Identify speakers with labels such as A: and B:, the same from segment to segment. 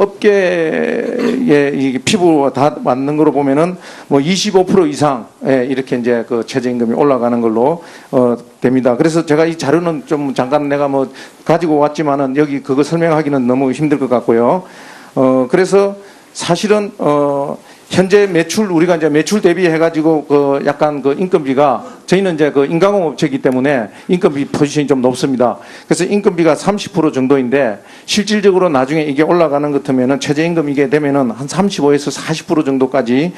A: 업계의 이 피부와 다 맞는 거로 보면은 뭐 25% 이상 이렇게 이제 그 최저임금이 올라가는 걸로 됩니다. 그래서 제가 이 자료는 좀 잠깐 내가 뭐 가지고 왔지만은 여기 그거 설명하기는 너무 힘들 것 같고요. 그래서 사실은 현재 매출 우리가 이제 매출 대비해가지고 그 약간 그 인건비가 저희는 이제 그 인가공 업체이기 때문에 인건비 포지션이 좀 높습니다. 그래서 인건비가 30% 정도인데 실질적으로 나중에 이게 올라가는 것 같으면은 최저임금 이게 되면은 한 35에서 40% 정도까지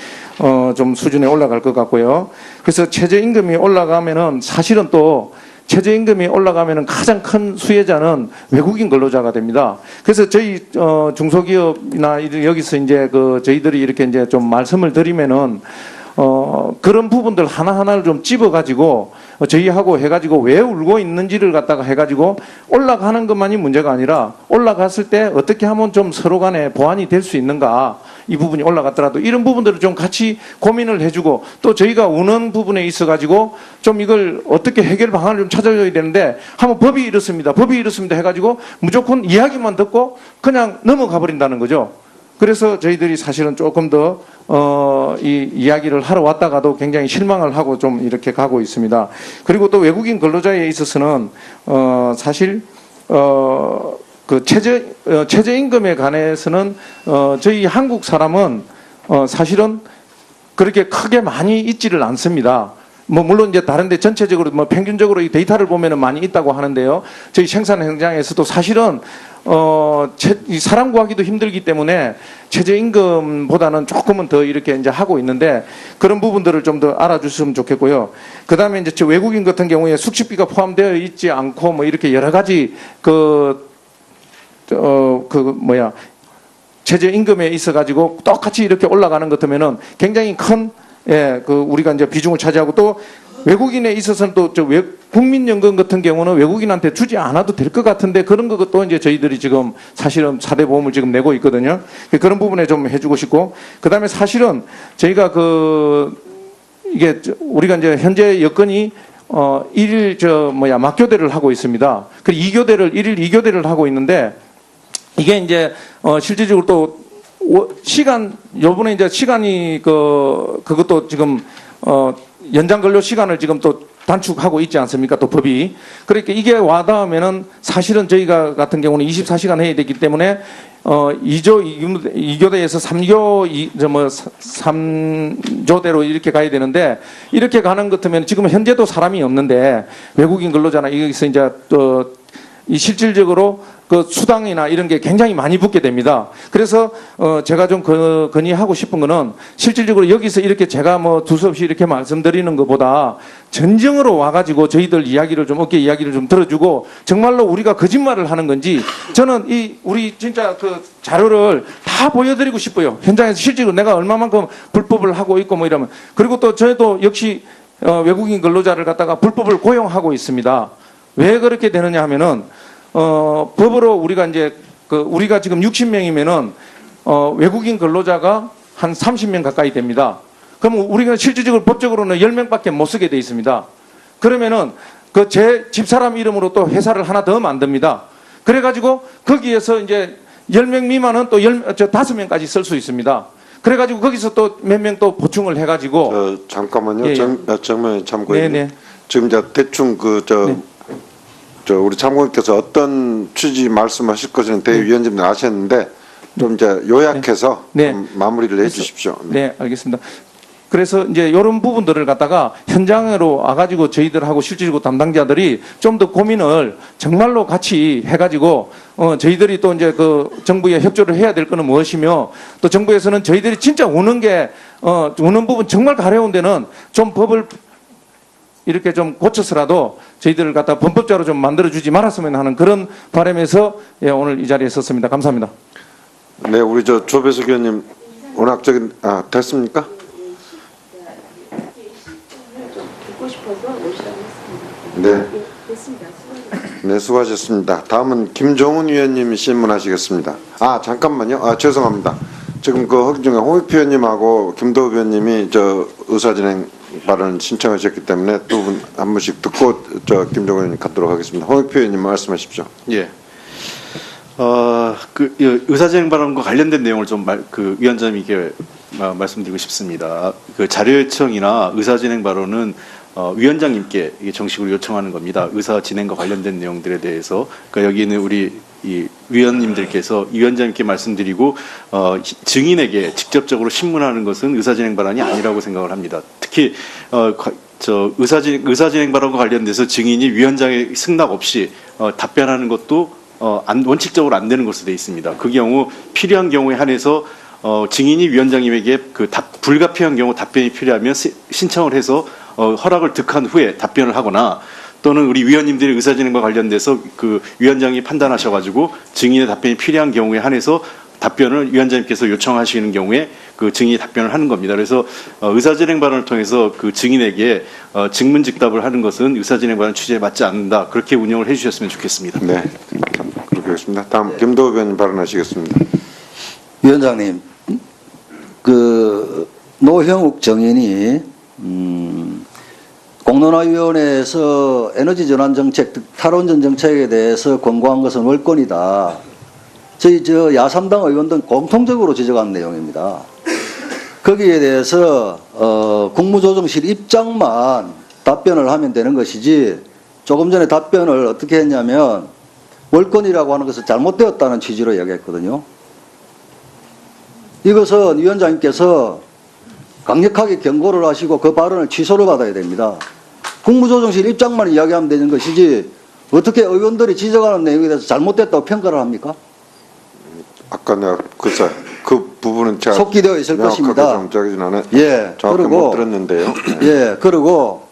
A: 좀 수준에 올라갈 것 같고요. 그래서 최저임금이 올라가면은 사실은 또 최저임금이 올라가면은 가장 큰 수혜자는 외국인 근로자가 됩니다. 그래서 저희 중소기업이나 여기서 이제 그 저희들이 이렇게 이제 좀 말씀을 드리면은 그런 부분들 하나하나를 좀 집어가지고 저희하고 해가지고 왜 울고 있는지를 갖다가 해가지고 올라가는 것만이 문제가 아니라 올라갔을 때 어떻게 하면 좀 서로 간에 보완이 될 수 있는가, 이 부분이 올라갔더라도 이런 부분들을 좀 같이 고민을 해주고 또 저희가 우는 부분에 있어가지고 좀 이걸 어떻게 해결 방안을 좀 찾아줘야 되는데 한번 법이 이렇습니다. 법이 이렇습니다 해가지고 무조건 이야기만 듣고 그냥 넘어가 버린다는 거죠. 그래서 저희들이 사실은 조금 더 이 이야기를 하러 왔다가도 굉장히 실망을 하고 좀 이렇게 가고 있습니다. 그리고 또 외국인 근로자에 있어서는 사실 그 최저임금에 관해서는 저희 한국 사람은 사실은 그렇게 크게 많이 있지를 않습니다. 뭐 물론 이제 다른데 전체적으로 뭐 평균적으로 이 데이터를 보면은 많이 있다고 하는데요. 저희 생산 현장에서도 사실은 사람 구하기도 힘들기 때문에 최저임금보다는 조금은 더 이렇게 이제 하고 있는데 그런 부분들을 좀 더 알아주시면 좋겠고요. 그 다음에 이제 저 외국인 같은 경우에 숙식비가 포함되어 있지 않고 뭐 이렇게 여러 가지 최저임금에 있어가지고 똑같이 이렇게 올라가는 것 같으면은 굉장히 큰 우리가 이제 비중을 차지하고 또 외국인에 있어서는 또 국민연금 같은 경우는 외국인한테 주지 않아도 될 것 같은데 그런 것도 이제 저희들이 지금 사실은 4대 보험을 지금 내고 있거든요. 그런 부분에 좀 해주고 싶고 그 다음에 사실은 저희가 이게 우리가 이제 현재 여건이 막교대를 하고 있습니다. 그리고 2교대를 1일 2교대를 하고 있는데 이게 이제 실질적으로 또 요번에 이제 시간이 그것도 지금 연장 근로 시간을 지금 또 단축하고 있지 않습니까? 또 법이. 그러니까 이게 와닿으면은 사실은 저희가 같은 경우는 24시간 해야 되기 때문에 2교대에서 3조대로 이렇게 가야 되는데 이렇게 가는 것 같으면 지금 현재도 사람이 없는데 외국인 근로자나 여기서 이제 이 실질적으로 그 수당이나 이런 게 굉장히 많이 붙게 됩니다. 그래서 제가 좀 건의하고 싶은 거는 실질적으로 여기서 이렇게 제가 뭐 두서없이 이렇게 말씀드리는 것보다 전정으로 와가지고 저희들 이야기를 좀 어깨 이야기를 좀 들어주고 정말로 우리가 거짓말을 하는 건지 저는 우리 진짜 그 자료를 다 보여드리고 싶어요. 현장에서 실제로 내가 얼마만큼 불법을 하고 있고 뭐 이러면 그리고 또 저희도 역시 외국인 근로자를 갖다가 불법을 고용하고 있습니다. 왜 그렇게 되느냐 하면은 법으로 우리가 이제 우리가 지금 60명이면은 외국인 근로자가 한 30명 가까이 됩니다. 그럼 우리가 실질적으로 법적으로는 10명밖에 못 쓰게 돼 있습니다. 그러면은 제 집사람 이름으로 또 회사를 하나 더 만듭니다. 그래가지고 거기에서 이제 10명 미만은 또 5명까지 쓸 수 있습니다. 그래가지고 거기서 또 몇 명 또 보충을 해가지고
B: 잠깐만요.
A: 예,
B: 정면 참고인.
A: 네네.
B: 지금 이제 대충
A: 네.
B: 우리 참고인께서 어떤 취지 말씀하실 것은 대위원장님 아셨는데 좀 이제 요약해서
A: 네.
B: 좀 마무리를 해주십시오.
A: 네, 알겠습니다. 그래서 이제 이런 부분들을 갖다가 현장으로 와가지고 저희들하고 실질적으로 담당자들이 좀 더 고민을 정말로 같이 해가지고 저희들이 또 이제 정부에 협조를 해야 될 거는 무엇이며 또 정부에서는 저희들이 진짜 우는 부분 정말 가려운 데는 좀 법을 이렇게 좀 고쳐서라도 저희들을 갖다 범법자로 좀 만들어주지 말았으면 하는 그런 바람에서 오늘 이 자리에 섰습니다. 감사합니다.
B: 네, 우리 조배석 의원님 워낙적인 됐습니까?
C: 듣고 싶어서 오시라고 했습니다.
B: 네.
C: 됐습니다.
B: 네, 수고하셨습니다. 다음은 김종훈 의원님이 질문하시겠습니다. 잠깐만요. 죄송합니다. 지금 그 중에 홍익표 의원님하고 김도읍 의원님이 의사진행 발언 신청하셨기 때문에 두 분 한 분씩 듣고 김종훈 의원님 갖도록 하겠습니다. 홍익표 의원님 말씀하십시오.
D: 예. 의사진행 발언과 관련된 내용을 좀 위원장님께 말씀드리고 싶습니다. 그 자료 요청이나 의사진행 발언은 위원장님께 이게 정식으로 요청하는 겁니다. 의사진행과 관련된 내용들에 대해서. 그러니까 여기는 우리 이 위원님들께서 위원장님께 말씀드리고 증인에게 직접적으로 신문하는 것은 의사진행 발언이 아니라고 생각을 합니다. 특히 의사진행 발언과 관련돼서 증인이 위원장의 승낙 없이 답변하는 것도 원칙적으로 안 되는 것으로 되어 있습니다. 그 경우 필요한 경우에 한해서 증인이 위원장님에게 불가피한 경우 답변이 필요하면 신청을 해서 허락을 득한 후에 답변을 하거나 또는 우리 위원님들의 의사진행과 관련돼서 그 위원장이 판단하셔가지고 증인의 답변이 필요한 경우에 한해서 답변을 위원장님께서 요청하시는 경우에 그 증인이 답변을 하는 겁니다. 그래서 의사진행 발언을 통해서 그 증인에게 증문즉답을 하는 것은 의사진행 발언 취지에 맞지 않는다. 그렇게 운영을 해주셨으면 좋겠습니다.
B: 네, 그렇게 하겠습니다. 다음 김도우 의원님 발언하시겠습니다.
E: 위원장님, 노형욱 정인이 공론화위원회에서 에너지 전환 정책, 탈원전 정책에 대해서 권고한 것은 월권이다. 저희 야삼당 의원들 공통적으로 지적한 내용입니다. 거기에 대해서 국무조정실 입장만 답변을 하면 되는 것이지 조금 전에 답변을 어떻게 했냐면 월권이라고 하는 것은 잘못되었다는 취지로 이야기했거든요. 이것은 위원장님께서 강력하게 경고를 하시고 그 발언을 취소를 받아야 됩니다. 국무조정실 입장만 이야기하면 되는 것이지 어떻게 의원들이 지적하는 내용에 대해서 잘못됐다고 평가를 합니까?
B: 아까 내가 그 부분은 제가
E: 속기되어 있을 것입니다.
B: 좀 저기 전에
E: 예,
B: 정확히 못
E: 그리고
B: 들었는데요.
E: 예, 그리고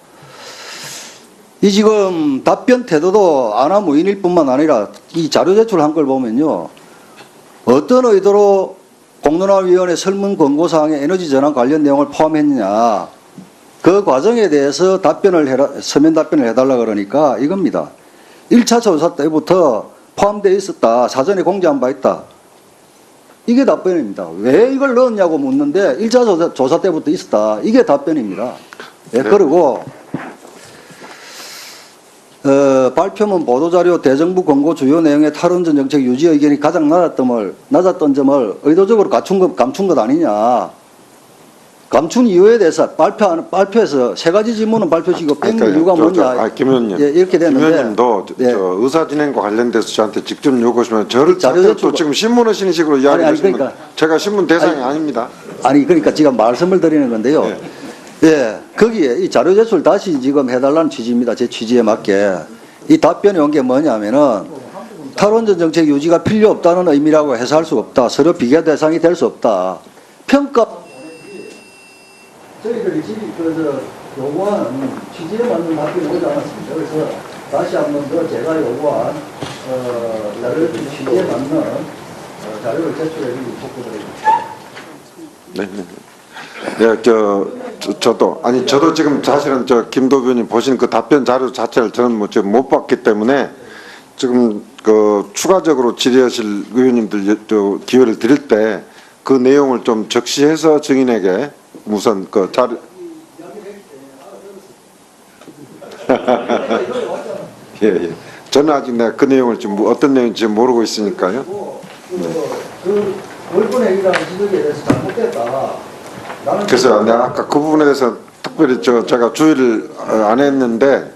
E: 이 지금 답변 태도도 아나무인일 뿐만 아니라 이 자료 제출한 걸 보면요, 어떤 의도로 공론화위원회 설문 권고사항에 에너지 전환 관련 내용을 포함했느냐, 그 과정에 대해서 서면 답변을 해달라 그러니까 이겁니다. 1차 조사 때부터 포함되어 있었다, 사전에 공지한 바 있다. 이게 답변입니다. 왜 이걸 넣었냐고 묻는데 1차 조사 때부터 있었다. 이게 답변입니다. 예, 그리고 발표문 보도자료 대정부 권고 주요 내용의 탈원전 정책 유지 의견이 가장 낮았던 점을 의도적으로 감춘 것 아니냐. 감춘 이유에 대해서 발표에서 세 가지 질문은 발표시고 뺀 이유가 뭐냐.
B: 김 의원님,
E: 예, 이렇게 됐는데.
B: 김 의원님도
E: 예.
B: 의사진행과 관련돼서 저한테 직접 요구하시면 저를
E: 자료
B: 또
E: 제출
B: 지금 신문하시는 식으로 이야기하시면
E: 그러니까.
B: 제가 신문 대상이 아닙니다.
E: 아니, 그러니까 지금 말씀을 드리는 건데요.
B: 네.
E: 예, 거기에 이 자료 제출 다시 지금 해달라는 취지입니다. 제 취지에 맞게. 이 답변이 온 게 뭐냐면은 탈원전 정책 유지가 필요 없다는 의미라고 해석할 수 없다. 서로 비교 대상이 될 수 없다. 평가. 저희들이 요구하는 취지에 맞는 답변이 오지 않았습니다. 그래서 다시 한 번 더 제가 요구한 자료 제출 취지에 맞는 자료를 제출해 주기 촉구드립니다.
B: 네. 네, 저도 지금 사실은 김도우 의원님 보신 그 답변 자료 자체를 저는 지금 못 봤기 때문에 지금 추가적으로 질의하실 의원님들 기회를 드릴 때 그 내용을 좀 적시해서 증인에게 우선 자료 예. 저는 아직 내가 그 내용을 지금 어떤 내용인지 지금 모르고 있으니까요.
E: 그 월권행위라는 지적에 대해서 잘못됐다.
B: 그래서 내가 아까 그 부분에 대해서 특별히 제가 주의를 안 했는데,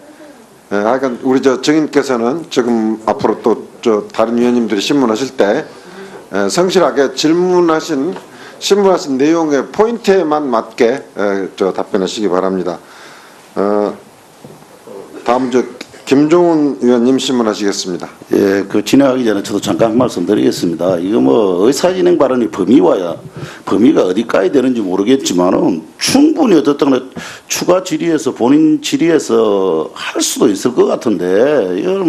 B: 하여간 우리 증인께서는 지금 앞으로 또 다른 위원님들이 신문하실 때 성실하게 신문하신 내용의 포인트에만 맞게 답변하시기 바랍니다. 다음 김종훈 의원님 신문하시겠습니다.
F: 예, 진행하기 전에 저도 잠깐 말씀드리겠습니다. 이거 의사진행 발언이 범위가 어디까지 되는지 모르겠지만은 충분히 어떻든 추가 질의에서 본인 질의에서 할 수도 있을 것 같은데, 이걸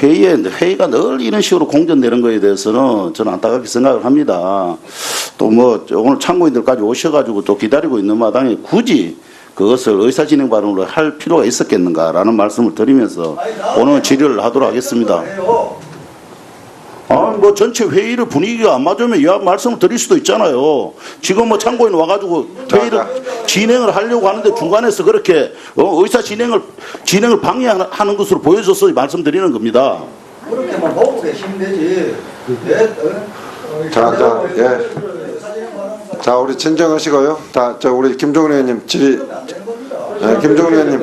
F: 회의가 늘 이런 식으로 공전되는 거에 대해서는 저는 안타깝게 생각을 합니다. 또 오늘 참고인들까지 오셔가지고 또 기다리고 있는 마당에 굳이 그것을 의사진행 발언으로 할 필요가 있었겠는가라는 말씀을 드리면서 오늘 질의를 하도록 하겠습니다. 전체 회의를 분위기가 안 맞으면 이 말씀을 드릴 수도 있잖아요. 지금 참고인 와가지고 회의를 진행을 하려고 하는데 중간에서 그렇게 진행을 방해하는 것으로 보여줘서 말씀드리는 겁니다.
E: 그렇게만 보고 계시면 되지.
B: 자, 우리 진정하시고요. 우리 김종훈 의원님 질의. 네, 김종훈 의원님.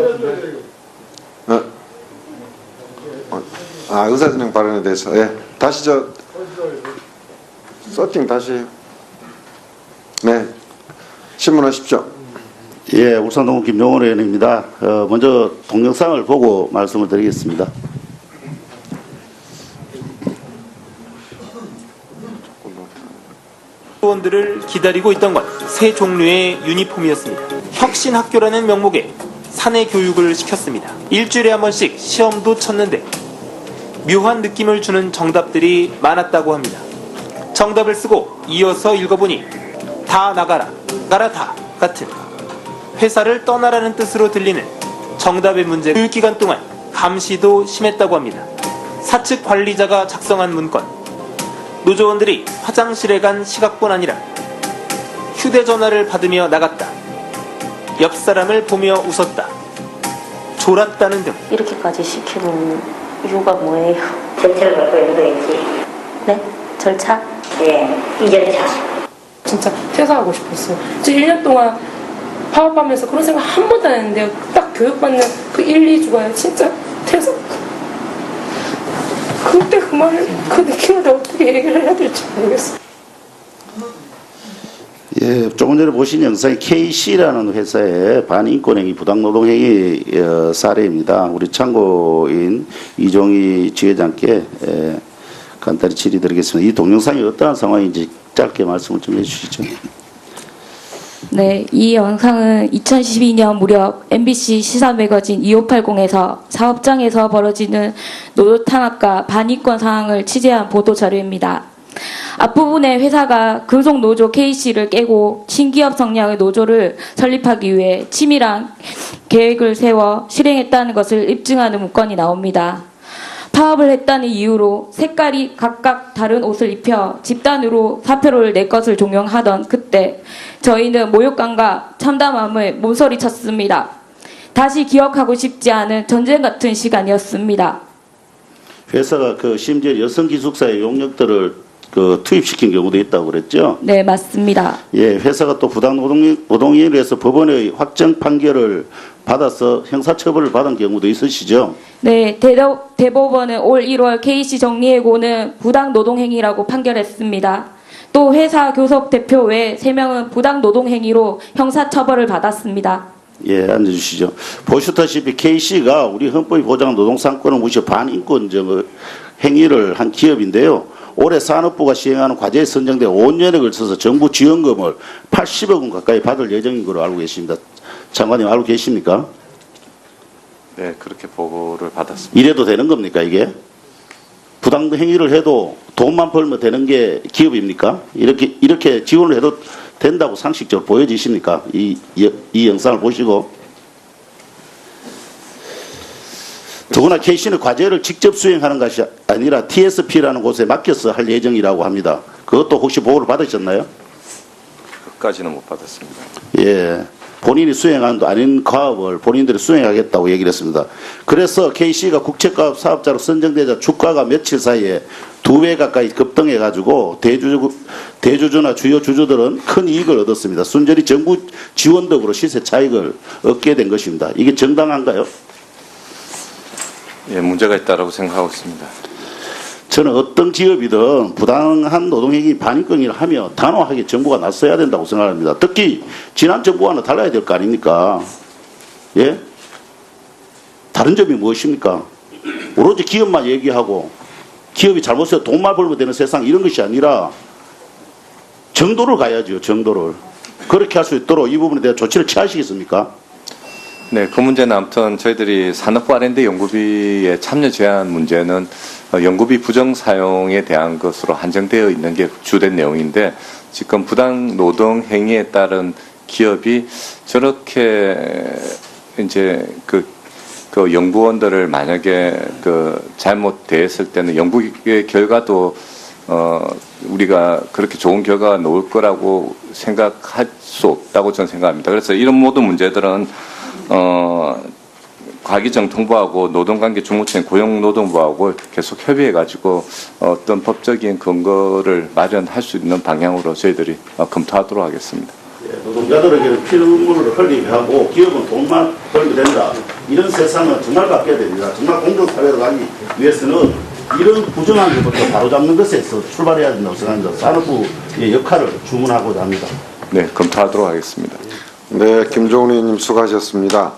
B: 의사진행 발언에 대해서. 다시 서팅 다시 해요. 네. 신문하십시오.
F: 예, 울산동구 김종원 의원입니다. 먼저 동영상을 보고 말씀을 드리겠습니다.
G: 학원들을 기다리고 있던 건 새 종류의 유니폼이었습니다. 혁신학교라는 명목에 사내 교육을 시켰습니다. 일주일에 한 번씩 시험도 쳤는데 묘한 느낌을 주는 정답들이 많았다고 합니다. 정답을 쓰고 이어서 읽어보니 다 나가라, 나가라 다 같은 회사를 떠나라는 뜻으로 들리는 정답의 문제. 교육기간 동안 감시도 심했다고 합니다. 사측 관리자가 작성한 문건. 노조원들이 화장실에 간 시각뿐 아니라 휴대전화를 받으며 나갔다. 옆 사람을 보며 웃었다. 졸았다는 등.
H: 이렇게까지 시키는 이유가 뭐예요? 절차를 갖고 있는 거겠지. 네? 절차? 네, 이 절차.
I: 진짜 퇴사하고 싶었어요. 저 1년 동안 파업하면서 그런 생각 한 번도 안 했는데요. 딱 교육받는 그 1, 2주가 진짜 퇴사. 그때 그 말을, 그 느낌을 어떻게 얘기를 해야 될지 모르겠어요.
F: 예, 조금 전에 보신 영상이 KC라는 회사의 반인권행위, 부당노동행위 사례입니다. 우리 참고인 이종희 지회장께 간단히 질의드리겠습니다. 이 동영상이 어떠한 상황인지 짧게 말씀을 좀 해주시죠.
J: 네, 이 영상은 2012년 무렵 MBC 시사 매거진 2580에서 사업장에서 벌어지는 노조 탄압과 반인권 상황을 취재한 보도 자료입니다. 앞부분에 회사가 금속노조 KC를 깨고 신기업 성향의 노조를 설립하기 위해 치밀한 계획을 세워 실행했다는 것을 입증하는 문건이 나옵니다. 파업을 했다는 이유로 색깔이 각각 다른 옷을 입혀 집단으로 사표를 낼 것을 종용하던 그때 저희는 모욕감과 참담함을 몸서리쳤습니다. 다시 기억하고 싶지 않은 전쟁 같은 시간이었습니다.
F: 회사가 심지어 여성 기숙사의 용역들을 투입시킨 경우도 있다고 그랬죠?
J: 네, 맞습니다.
F: 예, 회사가 또 부당노동행위에 해서 법원의 확정 판결을 받아서 형사처벌을 받은 경우도 있으시죠?
J: 네, 대법원은 올 1월 KC 정리해고는 부당노동행위라고 판결했습니다. 또 회사 교섭 대표 외 3명은 부당노동행위로 형사처벌을 받았습니다.
F: 예, 앉아주시죠. 보시다시피 KC가 우리 헌법이 보장한 노동상권을 무시해 반인권적 행위를 한 기업인데요. 올해 산업부가 시행하는 과제에 선정된 5년에 걸쳐서 정부 지원금을 80억 원 가까이 받을 예정인 걸로 알고 계십니다. 장관님 알고 계십니까?
K: 네, 그렇게 보고를 받았습니다.
F: 이래도 되는 겁니까, 이게? 부당 행위를 해도 돈만 벌면 되는 게 기업입니까? 이렇게 지원을 해도 된다고 상식적으로 보여지십니까? 이 영상을 보시고. 더구나 KC는 과제를 직접 수행하는 것이 아니라 TSP라는 곳에 맡겨서 할 예정이라고 합니다. 그것도 혹시 보고를 받으셨나요?
K: 그까지는 못 받았습니다.
F: 예. 본인이 수행한 도 아닌 과업을 본인들이 수행하겠다고 얘기를 했습니다. 그래서 KC가 국책과업 사업자로 선정되자 주가가 며칠 사이에 2배 가까이 급등해가지고 대주주나 주요 주주들은 큰 이익을 얻었습니다. 순전히 정부 지원 덕으로 시세 차익을 얻게 된 것입니다. 이게 정당한가요?
K: 예, 문제가 있다고 생각하고 있습니다.
F: 저는 어떤 기업이든 부당한 노동행위 반인권을 하며 단호하게 정부가 나서야 된다고 생각합니다. 특히 지난 정부와는 달라야 될 거 아닙니까? 예? 다른 점이 무엇입니까? 오로지 기업만 얘기하고 기업이 잘못해서 돈만 벌면 되는 세상 이런 것이 아니라 정도를 가야죠. 정도를. 그렇게 할 수 있도록 이 부분에 대한 조치를 취하시겠습니까?
K: 네, 그 문제는 아무튼 저희들이 산업부 R&D 연구비의 참여 제한 문제는 연구비 부정 사용에 대한 것으로 한정되어 있는 게 주된 내용인데 지금 부당 노동 행위에 따른 기업이 저렇게 이제 그 연구원들을 만약에 잘못됐을 때는 연구의 결과도 우리가 그렇게 좋은 결과가 나올 거라고 생각할 수 없다고 저는 생각합니다. 그래서 이런 모든 문제들은 과기정 통보하고 노동관계 주무처인 고용노동부하고 계속 협의해가지고 어떤 법적인 근거를 마련할 수 있는 방향으로 저희들이 검토하도록 하겠습니다.
F: 노동자들에게는 필요물을 헐리하고 기업은 돈만 벌게 된다. 이런 세상은 정말 바뀌어야 됩니다. 정말 공정사회로 가기 위해서는 이런 부정한 것부터 바로잡는 것에서 출발해야 된다고 생각합니다. 산업부의 역할을 주문하고자 합니다.
K: 네, 검토하도록 하겠습니다.
B: 네, 김종훈 의원님 수고하셨습니다.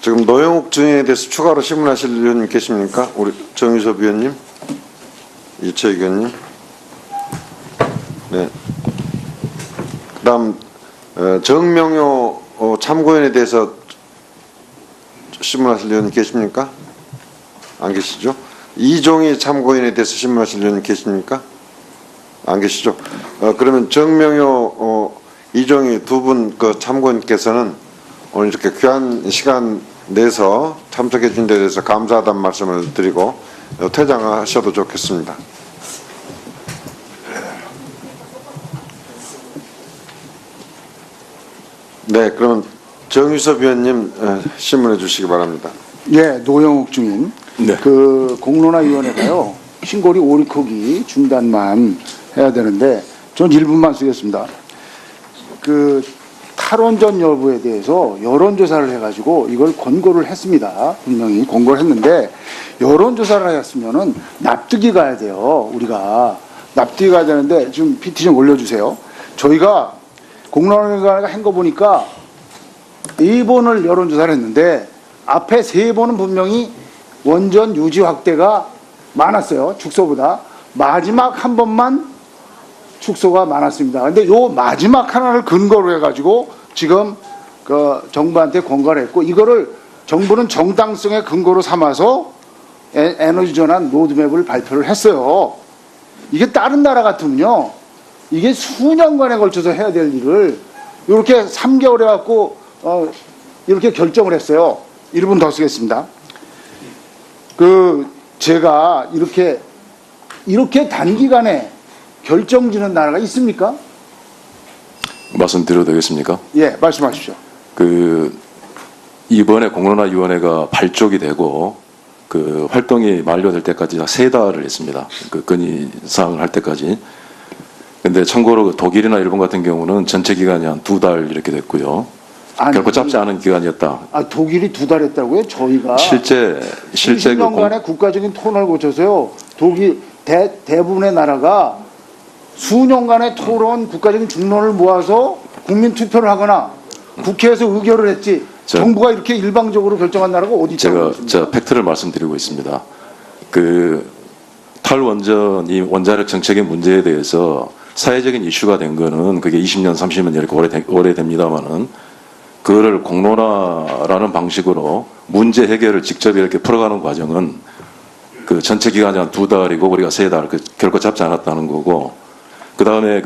B: 지금 노영욱 증인에 대해서 추가로 신문하실 의원님 계십니까? 우리 정유섭 의원님, 이채익 의원님. 네. 그다음 정명효 참고인에 대해서 신문하실 의원님 계십니까? 안 계시죠? 이종희 참고인에 대해서 신문하실 의원님 계십니까? 안 계시죠? 그러면 정명효, 이종희 두 분 그 참고인께서는 오늘 이렇게 귀한 시간 내서 참석해 준 데 대해서 감사하다는 말씀을 드리고 퇴장하셔도 좋겠습니다. 네, 그러면 정유섭 위원님 신문해 주시기 바랍니다.
L: 예, 노영욱 증인.
K: 네.
L: 그 공론화위원회가요, 신고리 오리코기 중단만 해야 되는데, 전 1분만 쓰겠습니다. 그 탈원전 여부에 대해서 여론조사를 해가지고 이걸 권고를 했습니다. 분명히 권고를 했는데, 여론조사를 했으면은 납득이 가야 돼요. 우리가. 납득이 가야 되는데, 좀 PT 좀 올려주세요. 저희가 공론화위원회가 한 거 보니까 4번을 여론조사를 했는데, 앞에 3번은 분명히 원전 유지 확대가 많았어요. 축소보다. 마지막 한 번만 축소가 많았습니다. 근데 요 마지막 하나를 근거로 해가지고 지금 그 정부한테 권고를 했고, 이거를 정부는 정당성의 근거로 삼아서 에너지 전환 로드맵을 발표를 했어요. 이게 다른 나라 같으면요, 이게 수년간에 걸쳐서 해야 될 일을 이렇게 3개월 해갖고 이렇게 결정을 했어요. 1분 더 쓰겠습니다. 제가 이렇게 단기간에 결정지는 나라가 있습니까?
M: 말씀드려도 되겠습니까?
L: 예, 말씀하십시오.
M: 이번에 공론화위원회가 발족이 되고 활동이 만료될 때까지 3달을 했습니다. 건의사항을 할 때까지. 근데 참고로 독일이나 일본 같은 경우는 전체 기간이 한 2달 이렇게 됐고요. 결코 짧지 않은 기간이었다.
L: 독일이 2달 했다고요? 저희가
M: 실제
L: 20년간의 국가적인 토론을 거쳐서요, 독일 대부분의 나라가 수년간의 토론, 국가적인 중론을 모아서 국민 투표를 하거나 국회에서 의결을 했지, 정부가 이렇게 일방적으로 결정한 나라가 어디 있다고
M: 제가 팩트를 말씀드리고 있습니다. 탈원전이 원자력 정책의 문제에 대해서 사회적인 이슈가 된 거는 그게 20년, 30년 이렇게 오래됩니다만은, 그거를 공론화라는 방식으로 문제 해결을 직접 이렇게 풀어가는 과정은 전체 기간이 한 2달이고 우리가 3달, 결코 잡지 않았다는 거고, 그 다음에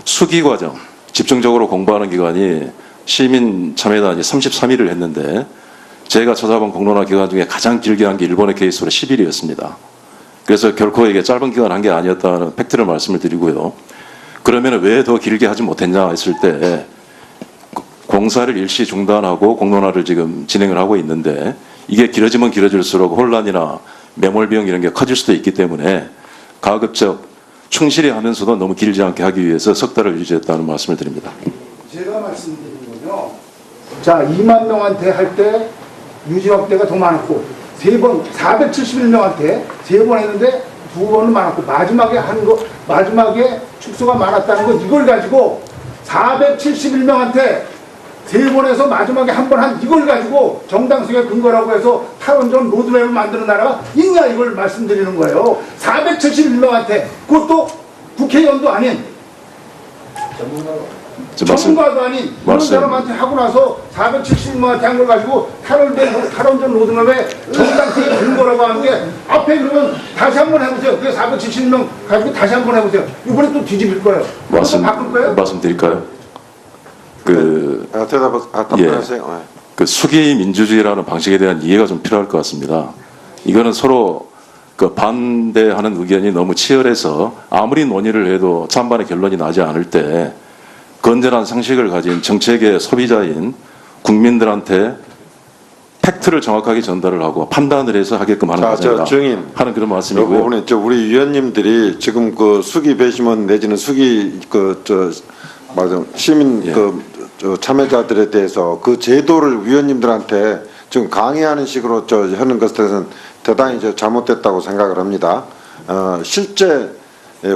M: 수기 과정, 집중적으로 공부하는 기간이 시민 참여단이 33일을 했는데, 제가 찾아본 공론화 기간 중에 가장 길게 한 게 일본의 케이스로 10일이었습니다. 그래서 결코 이게 짧은 기간 한 게 아니었다는 팩트를 말씀을 드리고요. 그러면 왜 더 길게 하지 못했냐 했을 때, 공사를 일시 중단하고 공론화를 지금 진행을 하고 있는데, 이게 길어지면 길어질수록 혼란이나 매몰 비용 이런 게 커질 수도 있기 때문에 가급적 충실히 하면서도 너무 길지 않게 하기 위해서 3달을 유지했다는 말씀을 드립니다.
L: 제가 말씀드린 건요, 자, 2만 명한테 할 때 유지 확대가 더 많았고, 3번 471명한테 3번 했는데 2번은 많았고, 마지막에 축소가 많았다는 건 이걸 가지고 471명한테 3번에서 마지막에 한 번 한 이걸 가지고 정당성의 근거라고 해서 탈원전 로드맵을 만드는 나라가 있냐, 이걸 말씀드리는 거예요. 471명한테, 그것도 국회의원도 아닌 전문가도 아닌 그런 사람한테 하고 나서 470명한테 한 걸 가지고 탈원전 로드맵의 정당성의 근거라고 하는 게, 앞에 그러면 다시 한번 해보세요. 그 470명 가지고 다시 한번 해보세요. 이번에 또 뒤집을 거예요. 바꿀 거예요?
M: 말씀드릴까요?
B: 답변하세요.
M: 수기 민주주의라는 방식에 대한 이해가 좀 필요할 것 같습니다. 이거는 서로 반대하는 의견이 너무 치열해서 아무리 논의를 해도 찬반의 결론이 나지 않을 때, 건전한 상식을 가진 정책의 소비자인 국민들한테 팩트를 정확하게 전달을 하고 판단을 해서 하게끔 하는
B: 자, 저
M: 과정이다
B: 증인.
M: 하는 그런
B: 이
M: 말씀이고요.
B: 부분에 우리 위원님들이 지금 그 수기 배심원 내지는 수기 시민
M: 예.
B: 참여자들에 대해서 그 제도를 위원님들한테 지금 강의하는 식으로 하는 것에 대해서는 대단히 잘못됐다고 생각을 합니다. 실제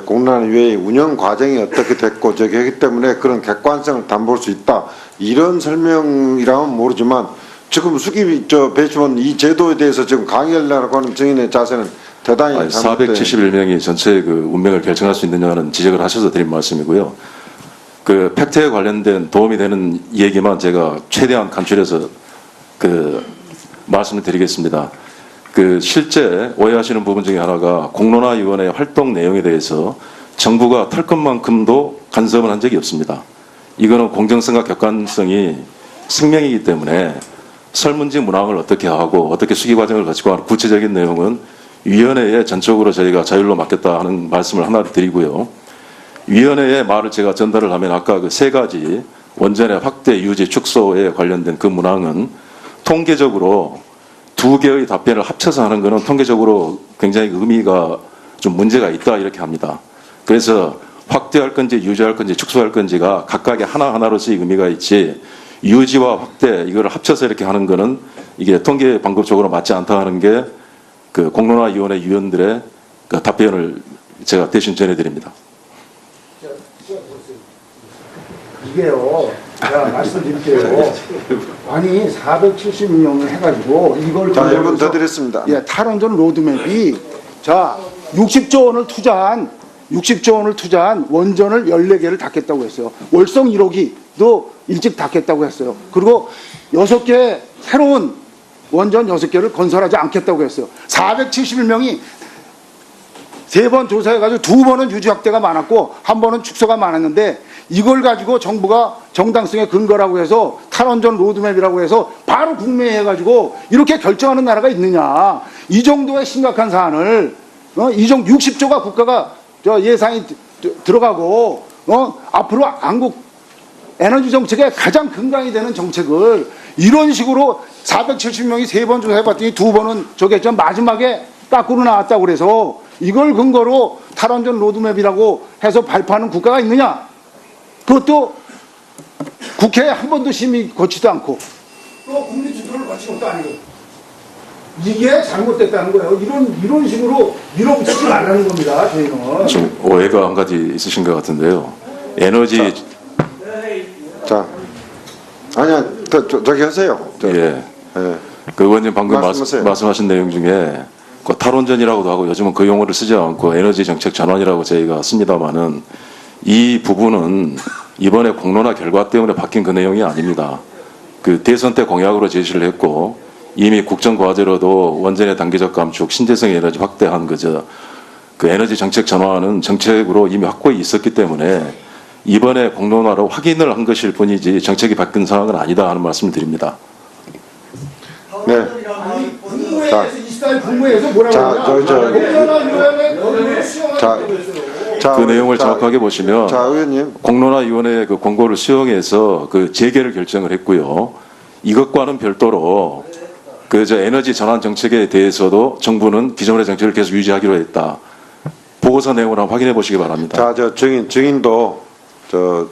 B: 공론화위의 운영 과정이 어떻게 됐고 하기 때문에 그런 객관성을 담볼 수 있다. 이런 설명이라면 모르지만 지금 수기 배심원 이 제도에 대해서 지금 강의하려고 하는 증인의 자세는 대단히 잘못된.
M: 471명이 전체의 그 운명을 결정할 수 있느냐는 지적을 하셔서 드린 말씀이고요. 그 팩트에 관련된 도움이 되는 얘기만 제가 최대한 간추려서 그 말씀을 드리겠습니다. 그 실제 오해하시는 부분 중에 하나가 공론화위원회 활동 내용에 대해서 정부가 털 것만큼도 간섭을 한 적이 없습니다. 이거는 공정성과 객관성이 생명이기 때문에 설문지 문항을 어떻게 하고 어떻게 수기 과정을 거치고 하는 구체적인 내용은 위원회에 전적으로 저희가 자율로 맡겼다 하는 말씀을 하나 드리고요. 위원회의 말을 제가 전달을 하면 아까 그 세 가지 원전의 확대, 유지, 축소에 관련된 그 문항은 통계적으로 두 개의 답변을 합쳐서 하는 것은 통계적으로 굉장히 의미가 좀 문제가 있다 이렇게 합니다. 그래서 확대할 건지 유지할 건지 축소할 건지가 각각의 하나하나로서의 의미가 있지 유지와 확대 이걸 합쳐서 이렇게 하는 거는 이게 통계 방법적으로 맞지 않다 하는 게 그 공론화위원회 위원들의 그 답변을 제가 대신 전해드립니다.
L: 이게요, 제가 말씀드릴게요. 아니 470명을 해가지고 이걸
B: 자, 1분 더 드렸습니다.
L: 예, 탈원전 로드맵이 자 60조 원을 투자한 원전을 14개를 닫겠다고 했어요. 월성 1호기도 일찍 닫겠다고 했어요. 그리고 6개 새로운 원전 6개를 건설하지 않겠다고 했어요. 471명이 3번 조사해가지고 2번은 유지 확대가 많았고 1번은 축소가 많았는데 이걸 가지고 정부가 정당성의 근거라고 해서 탈원전 로드맵이라고 해서 바로 국내해가지고 이렇게 결정하는 나라가 있느냐. 이 정도의 심각한 사안을 이 정도 60조가 국가가 예산이 들어가고 앞으로 한국 에너지 정책의 가장 근간이 되는 정책을 이런 식으로 470명이 3번 조사해봤더니 2번은 저게 좀 마지막에 까꾸로 나왔다고 그래서 이걸 근거로 탈원전 로드맵이라고 해서 발표하는 국가가 있느냐? 그것도 국회에 한 번도 심의 거치도 않고 또 국민 투표를 거친 것도 아니고 이게 잘못됐다는 거예요. 이런 식으로 밀어붙이지 말라는 겁니다. 저희는.
M: 좀 오해가 한 가지 있으신 것 같은데요. 에너지
B: 자, 아니야, 저기 하세요.
M: 예.
B: 예.
M: 그 의원님 방금
B: 말씀하세요.
M: 말씀하신 내용 중에 그 탈원전이라고도 하고 요즘은 그 용어를 쓰지 않고 에너지 정책 전환이라고 저희가 씁니다만은 이 부분은 이번에 공론화 결과 때문에 바뀐 그 내용이 아닙니다. 그 대선 때 공약으로 제시를 했고 이미 국정과제로도 원전의 단계적 감축, 신재생 에너지 확대한 그 에너지 정책 전환은 정책으로 이미 확고히 있었기 때문에 이번에 공론화로 확인을 한 것일 뿐이지 정책이 바뀐 상황은 아니다 하는 말씀을 드립니다.
B: 네.
L: 국무회의에서 이스라엘 국무회의에서 뭐라고
B: 자,
M: 그 내용을 정확하게 보시면
B: 자, 의원님.
M: 공론화위원회의 그 권고를 수용해서 그 재개를 결정을 했고요. 이것과는 별도로 에너지 전환 정책에 대해서도 정부는 기존의 정책을 계속 유지하기로 했다. 보고서 내용을 한번 확인해 보시기 바랍니다.
B: 자, 증인도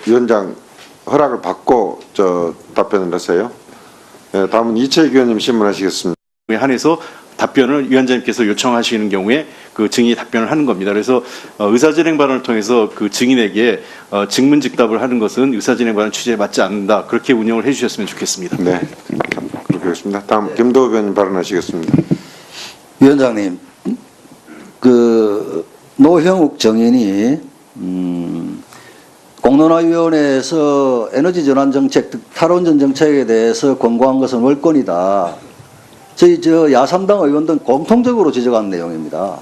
B: 위원장 허락을 받고 답변을 했어요. 네, 다음은 이채익 의원님 신문하시겠습니다.
D: 한해서 답변을 위원장님께서 요청하시는 경우에 그 증인이 답변을 하는 겁니다. 그래서 의사진행 발언을 통해서 그 증인에게 직문직답을 하는 것은 의사진행 발언 취지에 맞지 않는다. 그렇게 운영을 해주셨으면 좋겠습니다.
B: 네, 그렇게 하겠습니다. 다음 김도우 의원님 발언하시겠습니다.
E: 위원장님, 그 노형욱 정인이 공론화위원회에서 에너지 전환 정책, 탈원전 정책에 대해서 권고한 것은 월권이다. 저희 야삼당 의원들 공통적으로 지적한 내용입니다.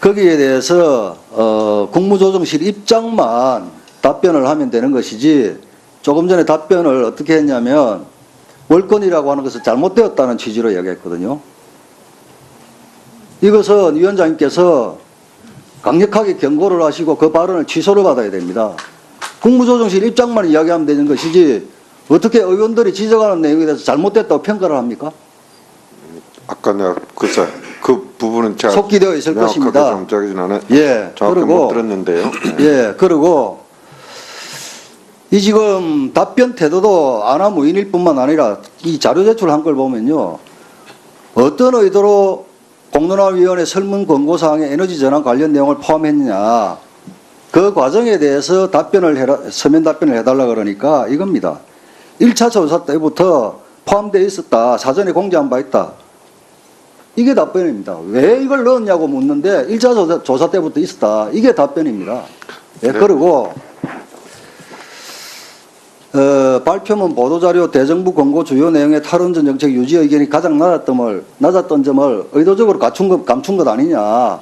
E: 거기에 대해서 국무조정실 입장만 답변을 하면 되는 것이지 조금 전에 답변을 어떻게 했냐면 월권이라고 하는 것은 잘못되었다는 취지로 이야기했거든요. 이것은 위원장님께서 강력하게 경고를 하시고 그 발언을 취소를 받아야 됩니다. 국무조정실 입장만 이야기하면 되는 것이지 어떻게 의원들이 지적하는 내용에 대해서 잘못됐다고 평가를 합니까?
B: 아까 내가 그 부분은 제가
E: 속기되어 있을
B: 명확하게
E: 것입니다.
B: 좀 저기 전에
E: 예,
B: 정확히
E: 그리고
B: 못 들었는데요.
E: 예, 그리고 이 지금 답변 태도도 아나무인일 뿐만 아니라 이 자료 제출한 걸 보면요. 어떤 의도로 공론화위원회 설문 권고사항에 에너지 전환 관련 내용을 포함했느냐. 그 과정에 대해서 서면 답변을 해달라 그러니까 이겁니다. 1차 조사 때부터 포함되어 있었다. 사전에 공지한 바 있다. 이게 답변입니다. 왜 이걸 넣었냐고 묻는데 1차 조사 때부터 있었다. 이게 답변입니다. 예, 그리고 발표문 보도자료 대정부 권고 주요 내용의 탈원전 정책 유지 의견이 가장 낮았던 점을 의도적으로 감춘 것 아니냐.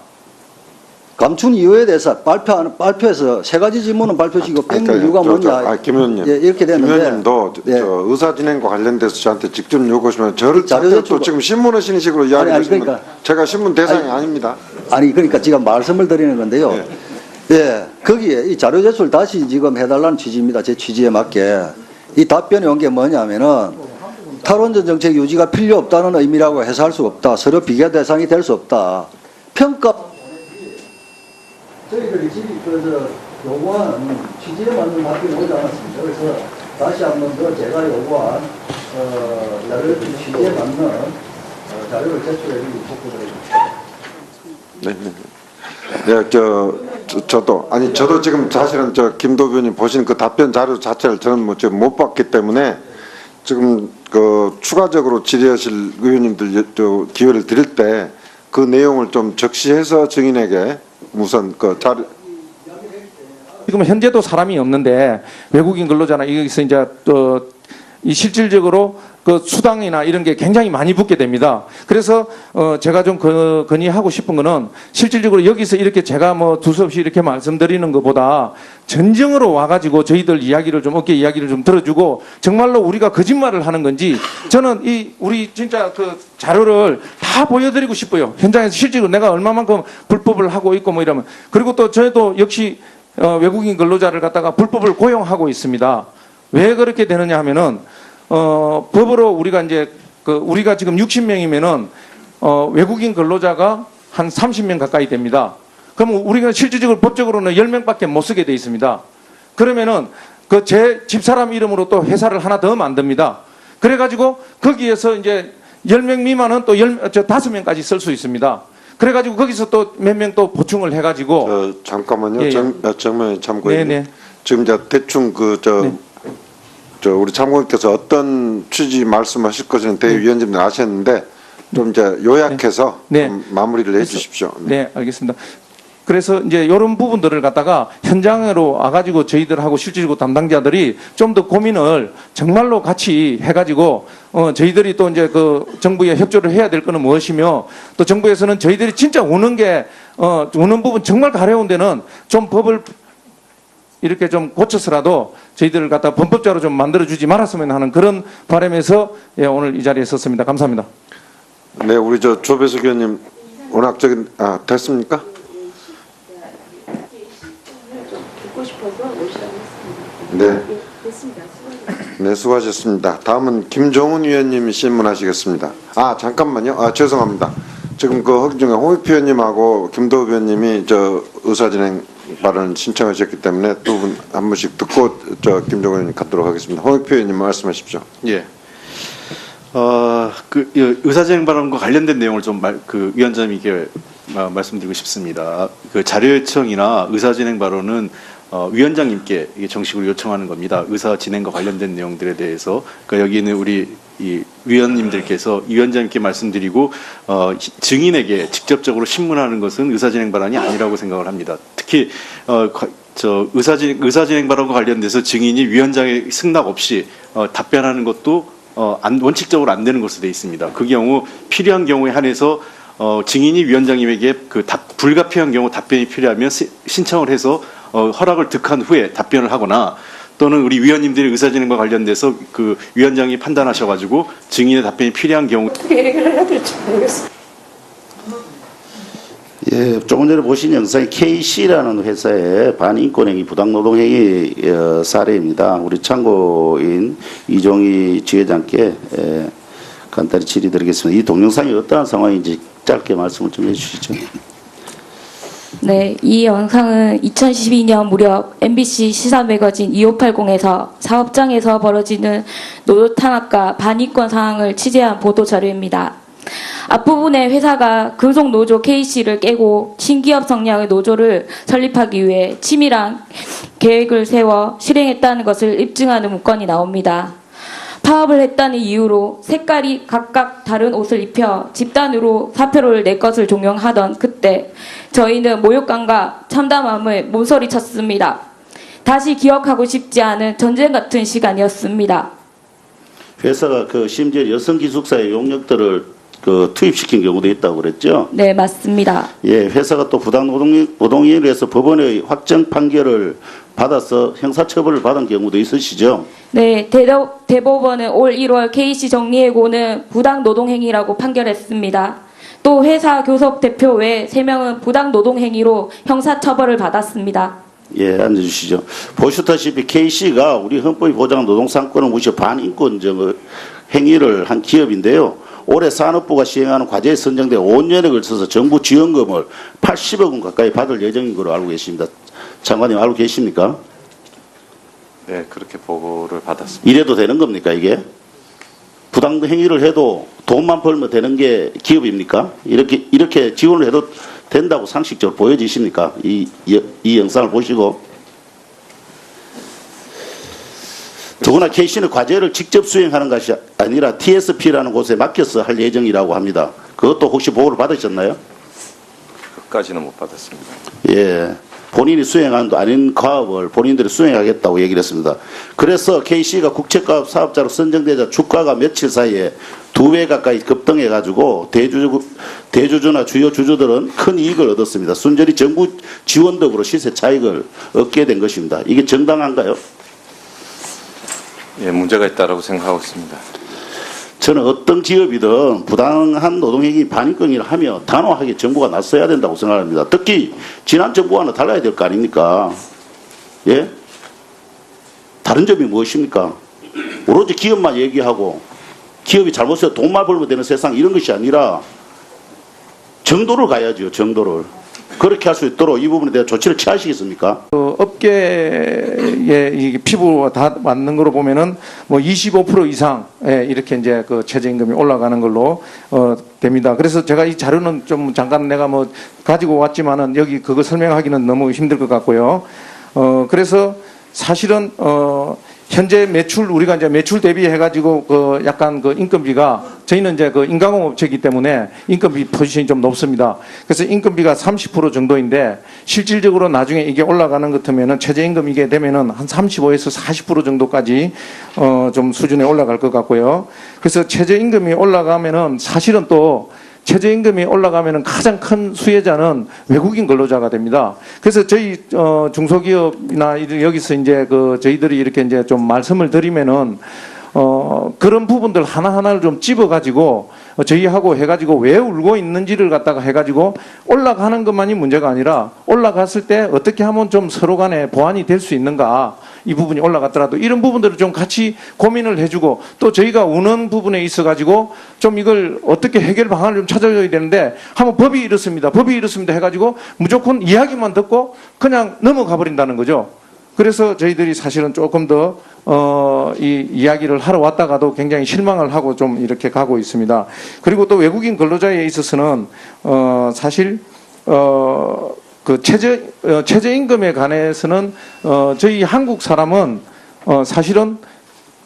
E: 감춘 이유에 대해서 발표에서 세 가지 질문은 발표시키고 뺀 이유가 뭐냐.
B: 김 의원님,
E: 예, 이렇게
B: 김
E: 됐는데.
B: 의원님도
E: 예.
B: 저 의사 진행과 관련돼서 저한테 직접 요구하시면 저를
E: 자료
B: 자꾸
E: 제출-
B: 또 지금 신문을 쓰는 식으로 이야기하시면
E: 그러니까.
B: 제가 신문 대상이 아닙니다.
E: 아니 그러니까 지금 말씀을 드리는 건데요. 예, 거기에 이 자료 제출 다시 지금 해달라는 취지입니다. 제 취지에 맞게. 이 답변이 온 게 뭐냐면은 탈원전 정책 유지가 필요 없다는 의미라고 해석할 수 없다. 서로 비교 대상이 될 수 없다. 평가 저희들이 요구한 취지에 맞는 답변이 오지 않았습니다. 그래서 다시 한 번 더 제가 요구한 자료 취지에 맞는 자료를 제출해 드리고 촉구드립니다.
B: 네, 저도 지금 사실은 저 김도부 의원님 보신 그 답변 자료 자체를 저는 뭐 지금 못 봤기 때문에 지금 그 추가적으로 질의하실 의원님들 기회를 드릴 때 그 내용을 좀 적시해서 증인에게 우선 그 자료
A: 지금 현재도 사람이 없는데 외국인 근로자나 여기서 이제 이 실질적으로 그 수당이나 이런 게 굉장히 많이 붙게 됩니다. 그래서 제가 좀 건의하고 싶은 거는 실질적으로 여기서 이렇게 제가 뭐 두서없이 이렇게 말씀드리는 것보다 전정으로 와가지고 저희들 이야기를 좀 어깨 이야기를 좀 들어주고 정말로 우리가 거짓말을 하는 건지 저는 우리 진짜 그 자료를 다 보여드리고 싶어요. 현장에서 실제로 내가 얼마만큼 불법을 하고 있고 뭐 이러면 그리고 또 저희도 역시 외국인 근로자를 갖다가 불법을 고용하고 있습니다. 왜 그렇게 되느냐 하면은 법으로 우리가 이제 우리가 지금 60명이면은 외국인 근로자가 한 30명 가까이 됩니다. 그러면 우리가 실질적으로 법적으로는 10명밖에 못 쓰게 돼 있습니다. 그러면은 그 제 집사람 이름으로 또 회사를 하나 더 만듭니다. 그래가지고 거기에서 이제 10명 미만은 또 5명까지 쓸 수 있습니다. 그래가지고 거기서 또 몇 명 또 보충을 해가지고
B: 잠깐만요.
A: 예, 예.
B: 정면 참고인.
A: 네네.
B: 지금 이제 대충 우리 참고인께서 어떤 취지 말씀하실 것은 대위원님들 아셨는데 좀 이제 요약해서
A: 네.
B: 좀 마무리를 해주십시오.
A: 네, 알겠습니다. 그래서 이제 이런 부분들을 갖다가 현장으로 와가지고 저희들하고 실질적으로 담당자들이 좀 더 고민을 정말로 같이 해가지고 저희들이 또 이제 그 정부에 협조를 해야 될 거는 무엇이며 또 정부에서는 저희들이 진짜 오는 부분 정말 가려운 데는 좀 법을 이렇게 좀 고쳐서라도 저희들을 갖다 범법자로 좀 만들어주지 말았으면 하는 그런 바람에서 오늘 이 자리에 섰습니다. 감사합니다.
B: 네, 우리 조배석 의원님 워낙 됐습니까?
C: 듣고 싶어서 오시라고 했습니다.
B: 네.
C: 예, 됐습니다. 수고하셨습니다.
B: 네, 수고하셨습니다. 다음은 김종훈 의원님이 신문하시겠습니다. 잠깐만요. 죄송합니다. 지금 그 허경영 홍익표 의원님하고 김도우 의원님이 의사진행 발언 신청하셨기 때문에 두 분 한 분씩 듣고 김종훈 의원님 갖도록 하겠습니다. 홍익표 의원님 말씀하십시오.
D: 예. 의사진행 발언과 관련된 내용을 좀 위원장님께 말씀드리고 싶습니다. 그 자료 요청이나 의사진행 발언은 위원장님께 이게 정식으로 요청하는 겁니다. 의사진행과 관련된 내용들에 대해서 여기는 우리 이 위원님들께서 위원장님께 말씀드리고 증인에게 직접적으로 신문하는 것은 의사진행 발언이 아니라고 생각을 합니다. 특히 의사진행 발언과 관련돼서 증인이 위원장의 승낙 없이 답변하는 것도 원칙적으로 안 되는 것으로 되어 있습니다. 그 경우 필요한 경우에 한해서 증인이 위원장님에게 불가피한 경우 답변이 필요하면 신청을 해서 허락을 득한 후에 답변을 하거나 또는 우리 위원님들의 의사진행과 관련돼서 그 위원장이 판단하셔가지고 증인의 답변이 필요한 경우
I: 어떻게 해결해야 될지 모르겠어요.
F: 예, 조금 전에 보신 영상이 KC라는 회사의 반인권행위, 부당노동행위 사례입니다. 우리 참고인 이종희 지회장께 간단히 질의드리겠습니다. 이 동영상이 어떠한 상황인지 짧게 말씀을 좀 해주시죠.
J: 네, 이 영상은 2012년 무렵 MBC 시사 매거진 2580에서 사업장에서 벌어지는 노조 탄압과 반인권 상황을 취재한 보도 자료입니다. 앞부분에 회사가 금속노조 KC를 깨고 신기업 성향의 노조를 설립하기 위해 치밀한 계획을 세워 실행했다는 것을 입증하는 문건이 나옵니다. 파업을 했다는 이유로 색깔이 각각 다른 옷을 입혀 집단으로 사표를 낼 것을 종용하던 그때 저희는 모욕감과 참담함을 몸서리쳤습니다. 다시 기억하고 싶지 않은 전쟁 같은 시간이었습니다.
F: 회사가 심지어 여성 기숙사의 용역들을 투입시킨 경우도 있다고 그랬죠?
J: 네, 맞습니다.
F: 예, 회사가 또 부당노동행위를 해서 법원의 확정 판결을 받아서 형사처벌을 받은 경우도 있으시죠?
J: 네, 대법원은 올 1월 KC 정리해고는 부당노동행위라고 판결했습니다. 또 회사 교섭 대표 외 3명은 부당노동행위로 형사처벌을 받았습니다.
F: 예, 앉아주시죠. 보시다시피 KC가 우리 헌법이 보장한 노동상권을 무시해 반인권적 행위를 한 기업인데요. 올해 산업부가 시행하는 과제에 선정돼 5년에 걸쳐서 정부 지원금을 80억 원 가까이 받을 예정인 걸로 알고 계십니다. 장관님 알고 계십니까?
K: 네, 그렇게 보고를 받았습니다.
F: 이래도 되는 겁니까 이게? 부당 행위를 해도 돈만 벌면 되는 게 기업입니까? 이렇게 지원을 해도 된다고 상식적으로 보여지십니까? 이 영상을 보시고. 더구나 KC는 과제를 직접 수행하는 것이 아니라 TSP라는 곳에 맡겨서 할 예정이라고 합니다. 그것도 혹시 보고를 받으셨나요?
K: 끝까지는 못 받았습니다.
F: 예. 본인이 수행한 도 아닌 과업을 본인들이 수행하겠다고 얘기를 했습니다. 그래서 KC가 국책과업 사업자로 선정되자 주가가 며칠 사이에 2배 가까이 급등해가지고 대주주나 주요 주주들은 큰 이익을 얻었습니다. 순전히 정부 지원 덕으로 시세 차익을 얻게 된 것입니다. 이게 정당한가요?
K: 예, 문제가 있다라고 생각하고 있습니다.
F: 저는 어떤 기업이든 부당한 노동행위 반인권을 하며 단호하게 정부가 나서야 된다고 생각합니다. 특히 지난 정부와는 달라야 될 거 아닙니까? 예? 다른 점이 무엇입니까? 오로지 기업만 얘기하고 기업이 잘못해서 돈만 벌면 되는 세상 이런 것이 아니라 정도를 가야죠. 정도를. 그렇게 할 수 있도록 이 부분에 대한 조치를 취하시겠습니까?
A: 업계의 이 피부와 다 맞는 거로 보면은 뭐 25% 이상 이렇게 이제 최저임금이 올라가는 걸로 됩니다. 그래서 제가 이 자료는 좀 잠깐 내가 뭐 가지고 왔지만은 여기 그거 설명하기는 너무 힘들 것 같고요. 그래서 사실은 현재 매출 우리가 이제 매출 대비해 가지고 약간 인건비가 저희는 이제 인가공 업체이기 때문에 인건비 포지션이 좀 높습니다. 그래서 인건비가 30% 정도인데 실질적으로 나중에 이게 올라가는 것 같으면은 최저임금 이게 되면은 한 35에서 40% 정도까지 좀 수준에 올라갈 것 같고요. 그래서 최저임금이 올라가면은 사실은 또 최저임금이 올라가면은 가장 큰 수혜자는 외국인 근로자가 됩니다. 그래서 저희 중소기업이나 여기서 이제 저희들이 이렇게 이제 좀 말씀을 드리면은 그런 부분들 하나하나를 좀 집어가지고 저희하고 해가지고 왜 울고 있는지를 갖다가 해가지고 올라가는 것만이 문제가 아니라 올라갔을 때 어떻게 하면 좀 서로 간에 보완이 될 수 있는가, 이 부분이 올라갔더라도 이런 부분들을 좀 같이 고민을 해주고 또 저희가 우는 부분에 있어가지고 좀 이걸 어떻게 해결 방안을 좀 찾아줘야 되는데 한번 법이 이렇습니다. 법이 이렇습니다 해가지고 무조건 이야기만 듣고 그냥 넘어가 버린다는 거죠. 그래서 저희들이 사실은 조금 더 이 이야기를 하러 왔다가도 굉장히 실망을 하고 좀 이렇게 가고 있습니다. 그리고 또 외국인 근로자에 있어서는 사실 최저임금에 관해서는 저희 한국 사람은 사실은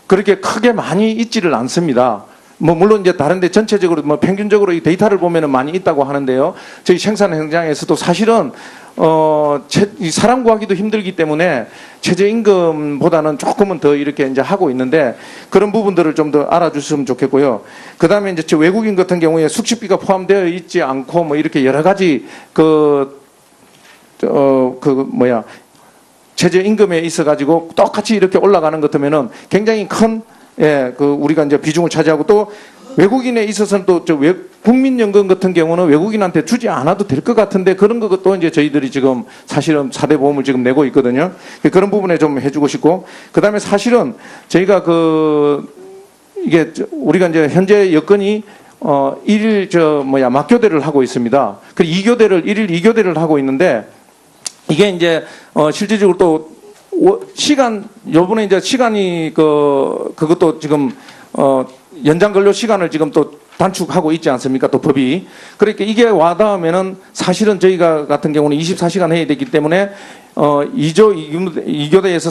A: 그렇게 크게 많이 있지를 않습니다. 뭐 물론 이제 다른데 전체적으로 뭐 평균적으로 이 데이터를 보면은 많이 있다고 하는데요. 저희 생산 현장에서도 사실은 이 사람 구하기도 힘들기 때문에 최저임금보다는 조금은 더 이렇게 이제 하고 있는데 그런 부분들을 좀 더 알아주셨으면 좋겠고요. 그 다음에 이제 외국인 같은 경우에 숙식비가 포함되어 있지 않고 뭐 이렇게 여러 가지 최저임금에 있어가지고 똑같이 이렇게 올라가는 것 같으면은 굉장히 큰 우리가 이제 비중을 차지하고 또 외국인에 있어서는 또 국민연금 같은 경우는 외국인한테 주지 않아도 될 것 같은데 그런 것도 이제 저희들이 지금 사실은 4대 보험을 지금 내고 있거든요. 그런 부분에 좀 해주고 싶고, 그 다음에 사실은 저희가 이게 우리가 이제 현재 여건이 막교대를 하고 있습니다. 그 2교대를, 일일 2교대를 하고 있는데 이게 이제 실질적으로 또 요번에 이제 시간이 그것도 지금 연장 근로 시간을 지금 또 단축하고 있지 않습니까? 또 법이. 그러니까 이게 와닿으면은 사실은 저희가 같은 경우는 24시간 해야 되기 때문에 2교대에서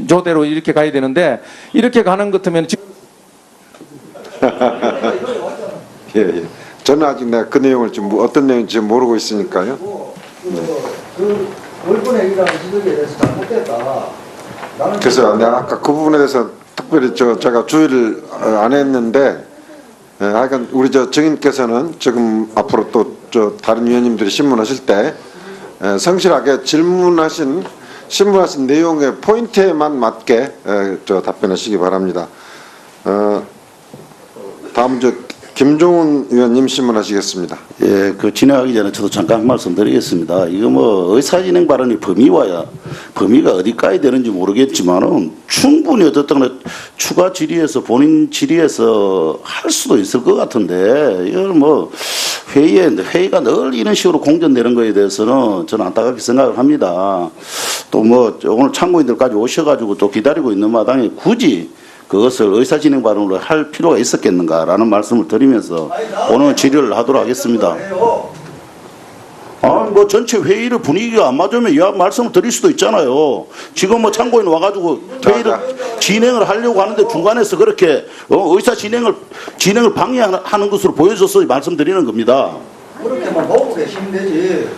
A: 3조대로 이렇게 가야 되는데 이렇게 가는 것 같으면 지금
B: 예. 저는 아직 내가 그 내용을 지금 어떤 내용인지 지금 모르고 있으니까요.
E: 그 월권 얘기라는 지적에 대해서 잘못됐다.
B: 그래서 내가 아까 그 부분에 대해서 특별히 제가 주의를 안 했는데, 하여간 우리 증인께서는 지금 앞으로 또 다른 위원님들이 신문하실 때 성실하게 신문하신 내용의 포인트에만 맞게 답변하시기 바랍니다. 다음 김종훈 의원님 신문하시겠습니다.
F: 예, 진행하기 전에 저도 잠깐 말씀드리겠습니다. 이거 의사진행 발언이 범위가 어디까지 되는지 모르겠지만은 충분히 어떻든 추가 질의에서 본인 질의에서 할 수도 있을 것 같은데 이걸 회의가 늘 이런 식으로 공전되는 거에 대해서는 저는 안타깝게 생각을 합니다. 또 오늘 참고인들까지 오셔가지고 또 기다리고 있는 마당에 굳이 그것을 의사진행 발언으로 할 필요가 있었겠는가라는 말씀을 드리면서 오늘 질의를 하도록 하겠습니다. 전체 회의를 분위기가 안 맞으면 이 말씀을 드릴 수도 있잖아요. 지금 참고인 와가지고 회의를 진행을 하려고 하는데 중간에서 그렇게 의사 진행을 방해하는 것으로 보여줘서 말씀드리는 겁니다.
E: 그렇게만 보고 계시면 되지.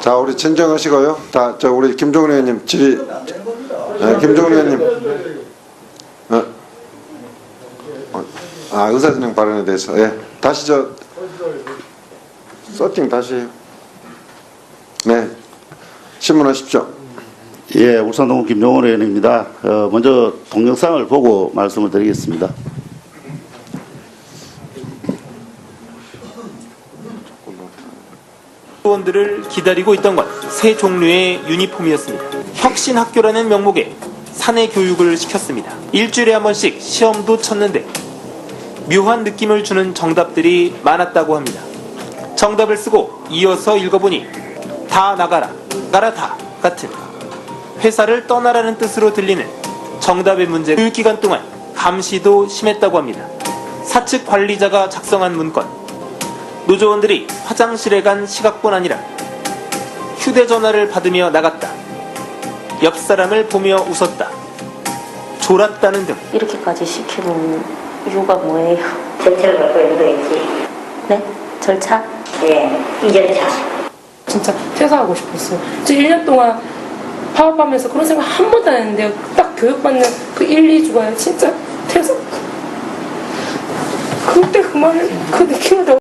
B: 자, 우리 진정하시고요. 우리 김종훈 의원님 질의. 김종훈 의원님. 의사진행 발언에 대해서. 다시 서팅 다시 해요. 네. 신문하십시오.
F: 예, 울산동구 김종훈 의원입니다. 먼저 동영상을 보고 말씀을 드리겠습니다.
G: 의원들을 기다리고 있던 건 새 종류의 유니폼이었습니다. 혁신학교라는 명목에 사내 교육을 시켰습니다. 일주일에 한 번씩 시험도 쳤는데 묘한 느낌을 주는 정답들이 많았다고 합니다. 정답을 쓰고 이어서 읽어보니 다 나가라, 나가라 다 같은 회사를 떠나라는 뜻으로 들리는 정답의 문제. 교육기간 동안 감시도 심했다고 합니다. 사측 관리자가 작성한 문건. 노조원들이 화장실에 간 시각뿐 아니라 휴대전화를 받으며 나갔다. 옆 사람을 보며 웃었다. 졸았다는 등.
H: 이렇게까지 시키는 이유가 뭐예요? 절차를 밟고 있는 거겠지. 네? 절차? 예, 이 절차.
I: 진짜 퇴사하고 싶었어요. 1년 동안 파업하면서 그런 생각 한 번도 안 했는데 딱 교육받는 그 1, 2주가 진짜 퇴사. 그때 그 느낌을